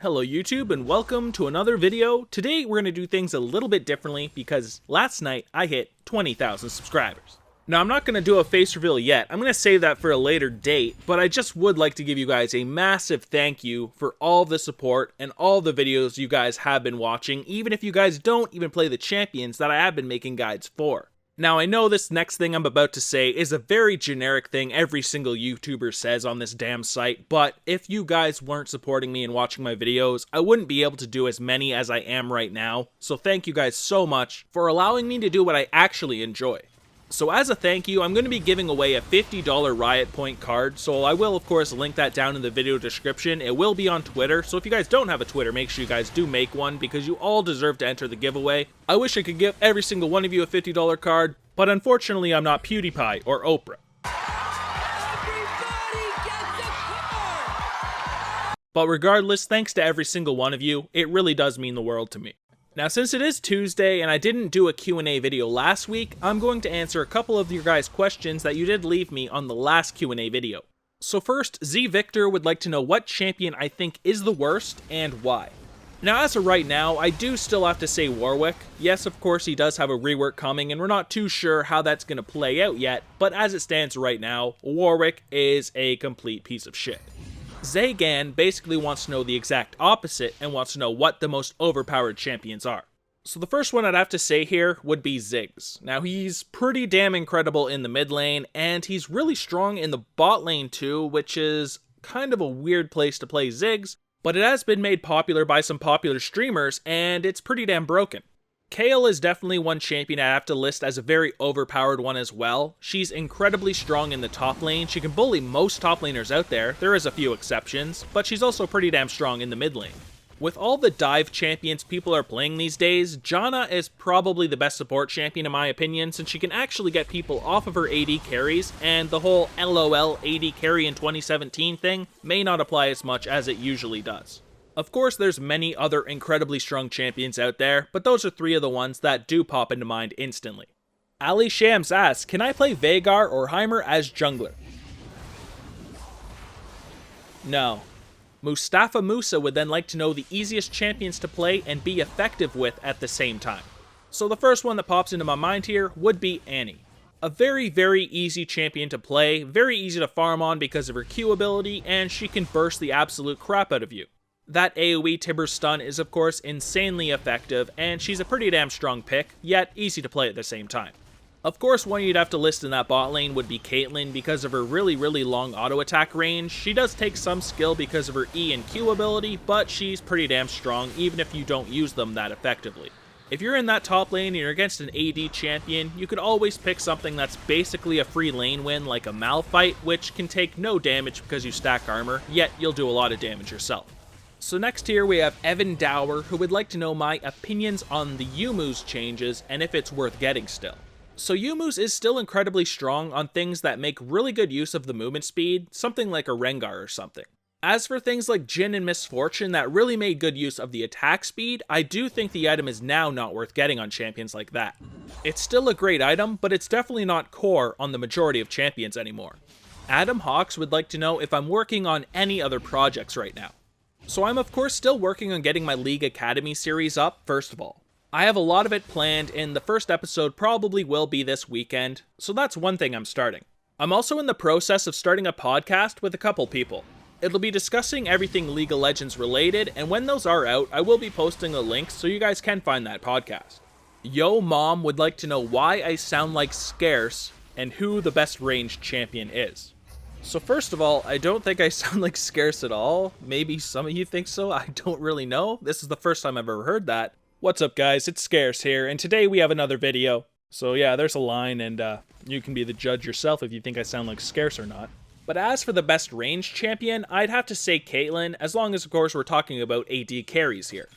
Hello YouTube and welcome to another video. Today we're going to do things a little bit differently because last night I hit 20,000 subscribers. Now I'm not going to do a face reveal yet, I'm going to save that for a later date, but I just would like to give you guys a massive thank you for all the support and all the videos you guys have been watching, even if you guys don't even play the champions that I have been making guides for. Now I know this next thing I'm about to say is a very generic thing every single YouTuber says on this damn site, but if you guys weren't supporting me and watching my videos, I wouldn't be able to do as many as I am right now, so thank you guys so much for allowing me to do what I actually enjoy. So as a thank you, I'm going to be giving away a $50 Riot Point card, so I will of course link that down in the video description. It will be on Twitter, so if you guys don't have a Twitter, make sure you guys do make one because you all deserve to enter the giveaway. I wish I could give every single one of you a $50 card, but unfortunately I'm not PewDiePie or Oprah. But regardless, thanks to every single one of you, it really does mean the world to me. Now since it is Tuesday and I didn't do a Q&A video last week, I'm going to answer a couple of your guys' questions that you did leave me on the last Q&A video. So first, Z Victor would like to know what champion I think is the worst and why. Now as of right now, I do still have to say Warwick. Yes, of course he does have a rework coming and we're not too sure how that's going to play out yet, but as it stands right now, Warwick is a complete piece of shit. Zagan basically wants to know the exact opposite and wants to know what the most overpowered champions are. So the first one I'd have to say here would be Ziggs. Now he's pretty damn incredible in the mid lane and he's really strong in the bot lane too, which is kind of a weird place to play Ziggs, but it has been made popular by some popular streamers and it's pretty damn broken. Kayle is definitely one champion I have to list as a very overpowered one as well. She's incredibly strong in the top lane, she can bully most top laners out there is a few exceptions, but she's also pretty damn strong in the mid lane. With all the dive champions people are playing these days, Janna is probably the best support champion in my opinion since she can actually get people off of her AD carries, and the whole LOL AD carry in 2017 thing may not apply as much as it usually does. Of course, there's many other incredibly strong champions out there, but those are three of the ones that do pop into mind instantly. Ali Shams asks, can I play Veigar or Heimer as jungler? No. Mustafa Musa would then like to know the easiest champions to play and be effective with at the same time. So the first one that pops into my mind here would be Annie. A very, very easy champion to play, very easy to farm on because of her Q ability, and she can burst the absolute crap out of you. That AoE Tibber stun is of course insanely effective, and she's a pretty damn strong pick, yet easy to play at the same time. Of course, one you'd have to list in that bot lane would be Caitlyn because of her really long auto attack range. She does take some skill because of her E and Q ability, but she's pretty damn strong even if you don't use them that effectively. If you're in that top lane and you're against an AD champion, you could always pick something that's basically a free lane win like a Malphite, which can take no damage because you stack armor, yet you'll do a lot of damage yourself. So next here we have Evan Dower, who would like to know my opinions on the Youmuu's changes and if it's worth getting still. So Youmuu's is still incredibly strong on things that make really good use of the movement speed, something like a Rengar or something. As for things like Jhin and Miss Fortune that really made good use of the attack speed, I do think the item is now not worth getting on champions like that. It's still a great item, but it's definitely not core on the majority of champions anymore. Adam Hawks would like to know if I'm working on any other projects right now. So I'm of course still working on getting my League Academy series up, first of all. I have a lot of it planned, and the first episode probably will be this weekend, so that's one thing I'm starting. I'm also in the process of starting a podcast with a couple people. It'll be discussing everything League of Legends related, and when those are out, I will be posting the links so you guys can find that podcast. Yo Mom would like to know why I sound like Scarce, and who the best ranged champion is. So first of all, I don't think I sound like Scarce at all. Maybe some of you think so, I don't really know. This is the first time I've ever heard that. What's up guys, it's Scarce here, and today we have another video. So yeah, there's a line, and you can be the judge yourself if you think I sound like Scarce or not. But as for the best ranged champion, I'd have to say Caitlyn, as long as of course we're talking about AD carries here.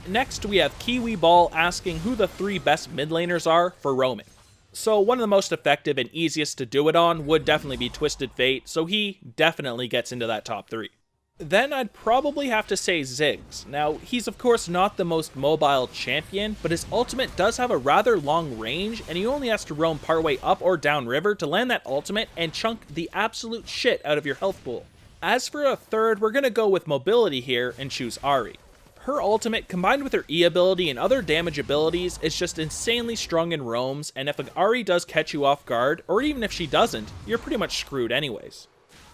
Next we have Kiwi Ball asking who the 3 best mid laners are for roaming. So one of the most effective and easiest to do it on would definitely be Twisted Fate, so he definitely gets into that top 3. Then I'd probably have to say Ziggs. Now, he's of course not the most mobile champion, but his ultimate does have a rather long range, and he only has to roam partway up or down river to land that ultimate and chunk the absolute shit out of your health pool. As for a third, we're going to go with mobility here and choose Ahri. Her ultimate, combined with her E ability and other damage abilities, is just insanely strong in roams, and if an Ahri does catch you off guard, or even if she doesn't, you're pretty much screwed anyways.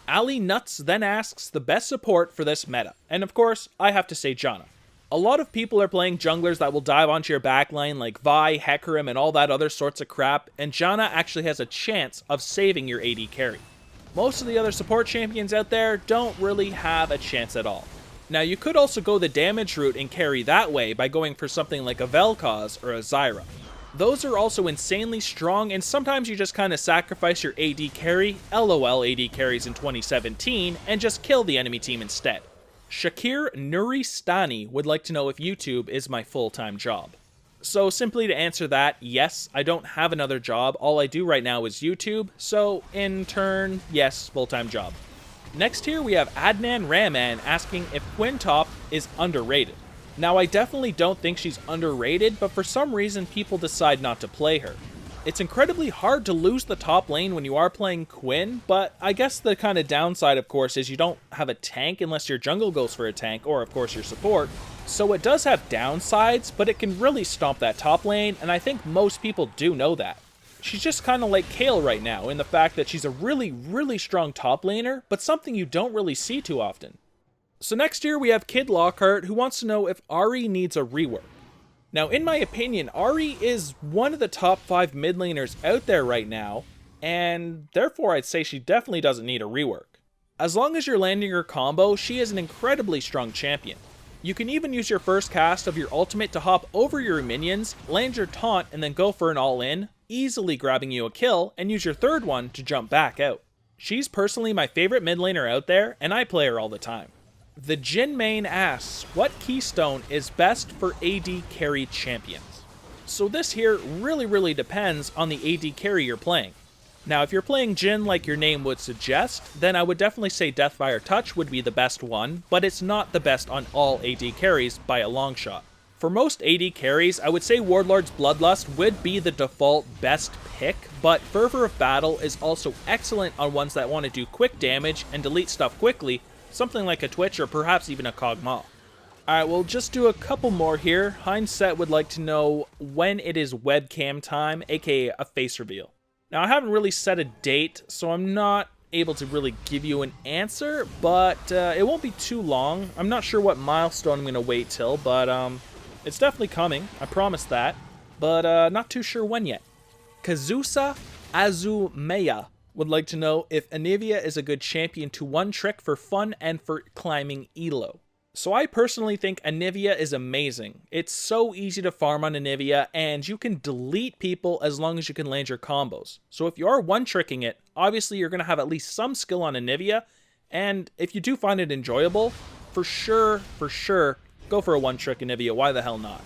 Ali Nuts then asks the best support for this meta, and of course, I have to say Janna. A lot of people are playing junglers that will dive onto your backline like Vi, Hecarim, and all that other sorts of crap, and Janna actually has a chance of saving your AD carry. Most of the other support champions out there don't really have a chance at all. Now, you could also go the damage route and carry that way by going for something like a Vel'Koz or a Zyra. Those are also insanely strong, and sometimes you just kind of sacrifice your AD carry, LOL AD carries in 2017, and just kill the enemy team instead. Shakir Nuristani would like to know if YouTube is my full-time job. So simply to answer that, yes, I don't have another job. All I do right now is YouTube, so in turn, yes, full-time job. Next here we have Adnan Rahman asking if Quintop is underrated. Now, I definitely don't think she's underrated, but for some reason people decide not to play her. It's incredibly hard to lose the top lane when you are playing Quinn, but I guess the kind of downside, of course, is you don't have a tank unless your jungle goes for a tank, or of course your support. So it does have downsides, but it can really stomp that top lane, and I think most people do know that. She's just kind of like Kayle right now, in the fact that she's a really, really strong top laner, but something you don't really see too often. So next here we have Kid Lockhart, who wants to know if Ahri needs a rework. Now, in my opinion, Ahri is one of the top 5 mid laners out there right now, and therefore I'd say she definitely doesn't need a rework. As long as you're landing her combo, she is an incredibly strong champion. You can even use your first cast of your ultimate to hop over your minions, land your taunt, and then go for an all-in, easily grabbing you a kill, and use your third one to jump back out. She's personally my favorite mid laner out there, and I play her all the time. The Jin main asks, what keystone is best for AD carry champions? So this here really depends on the AD carry you're playing. Now, if you're playing Jin like your name would suggest, then I would definitely say Deathfire Touch would be the best one, but it's not the best on all AD carries by a long shot. For most AD carries, I would say Warlord's Bloodlust would be the default best pick, but Fervor of Battle is also excellent on ones that want to do quick damage and delete stuff quickly, something like a Twitch or perhaps even a Kog'Maw. Alright, we'll just do a couple more here. Hindset would like to know when it is webcam time, aka a face reveal. Now, I haven't really set a date, so I'm not able to really give you an answer, but it won't be too long. I'm not sure what milestone I'm going to wait till, but it's definitely coming. I promise that, but not too sure when yet. Kazusa Azumeya would like to know if Anivia is a good champion to one-trick for fun and for climbing elo. So I personally think Anivia is amazing. It's so easy to farm on Anivia, and you can delete people as long as you can land your combos. So if you are one-tricking it, obviously you're going to have at least some skill on Anivia, and if you do find it enjoyable, for sure, go for a one-trick Anivia, why the hell not?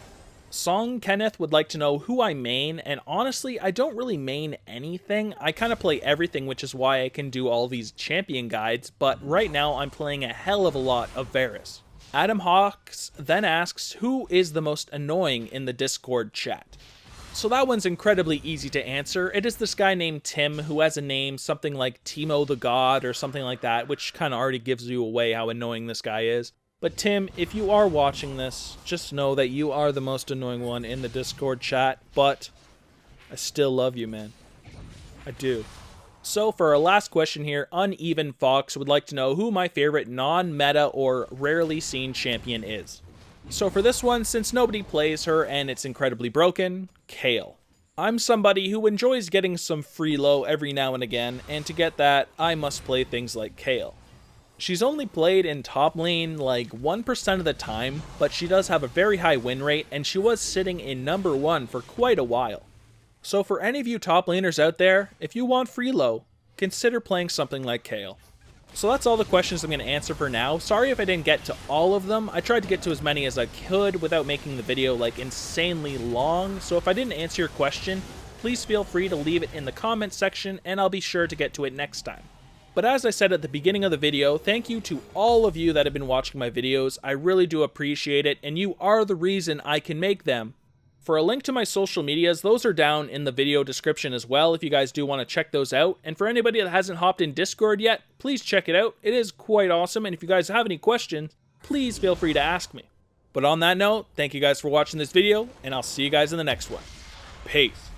Song Kenneth would like to know who I main, and honestly, I don't really main anything. I kind of play everything, which is why I can do all these champion guides, but right now I'm playing a hell of a lot of Varus. Adam Hawks then asks, who is the most annoying in the Discord chat? So that one's incredibly easy to answer. It is this guy named Tim who has a name something like Timo the God or something like that, which kind of already gives you away how annoying this guy is. But Tim, if you are watching this, just know that you are the most annoying one in the Discord chat, but I still love you, man. I do. So for our last question here, Uneven Fox would like to know who my favorite non-meta or rarely seen champion is. So for this one, since nobody plays her and it's incredibly broken, Kayle. I'm somebody who enjoys getting some free low every now and again, and to get that, I must play things like Kayle. She's only played in top lane like 1% of the time, but she does have a very high win rate, and she was sitting in number 1 for quite a while. So for any of you top laners out there, if you want free low, consider playing something like Kayle. So that's all the questions I'm going to answer for now. Sorry if I didn't get to all of them. I tried to get to as many as I could without making the video like insanely long. So if I didn't answer your question, please feel free to leave it in the comment section and I'll be sure to get to it next time. But as I said at the beginning of the video, thank you to all of you that have been watching my videos. I really do appreciate it, and you are the reason I can make them For a link to my social medias, those are down in the video description as well if you guys do want to check those out. And for anybody that hasn't hopped in Discord yet, please check it out. It is quite awesome, and if you guys have any questions, please feel free to ask me. But on that note, thank you guys for watching this video, and I'll see you guys in the next one. Peace.